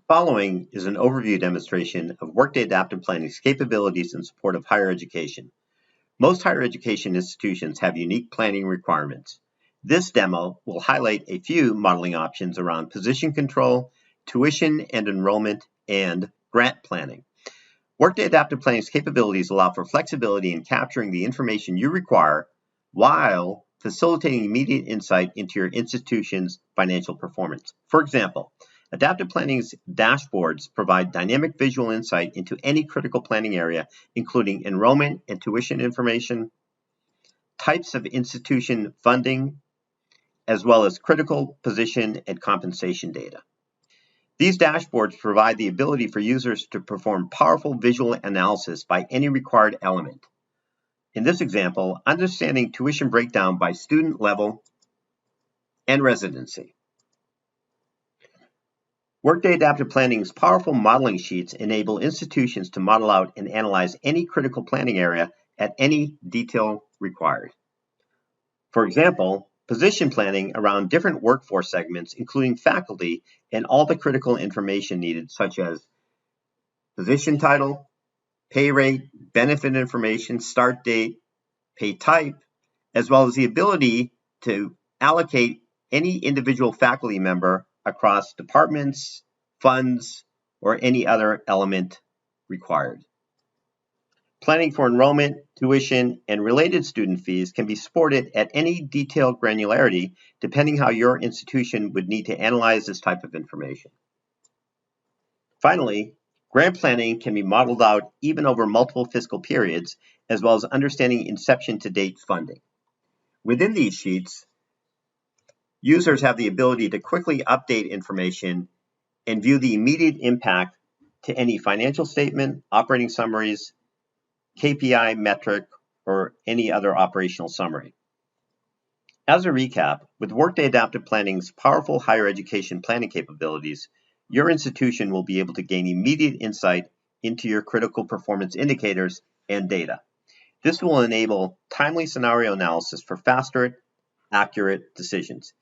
Following is an overview demonstration of Workday Adaptive Planning's capabilities in support of higher education. Most higher education institutions have unique planning requirements. This demo will highlight a few modeling options around position control, tuition and enrollment, and grant planning. Workday Adaptive Planning's capabilities allow for flexibility in capturing the information you require while facilitating immediate insight into your institution's financial performance. For example, Adaptive Planning's dashboards provide dynamic visual insight into any critical planning area, including enrollment and tuition information, types of institution funding, as well as critical position and compensation data. These dashboards provide the ability for users to perform powerful visual analysis by any required element. In this example, understanding tuition breakdown by student level and residency. Workday Adaptive Planning's powerful modeling sheets enable institutions to model out and analyze any critical planning area at any detail required. For example, position planning around different workforce segments, including faculty, and all the critical information needed, such as position title, pay rate, benefit information, start date, pay type, as well as the ability to allocate any individual faculty member across departments, funds, or any other element required. Planning for enrollment, tuition, and related student fees can be supported at any detailed granularity depending how your institution would need to analyze this type of information. Finally, grant planning can be modeled out even over multiple fiscal periods, as well as understanding inception to date funding. Within these sheets, users have the ability to quickly update information and view the immediate impact to any financial statement, operating summaries, KPI metric, or any other operational summary. As a recap, with Workday Adaptive Planning's powerful higher education planning capabilities, your institution will be able to gain immediate insight into your critical performance indicators and data. This will enable timely scenario analysis for faster, accurate decisions.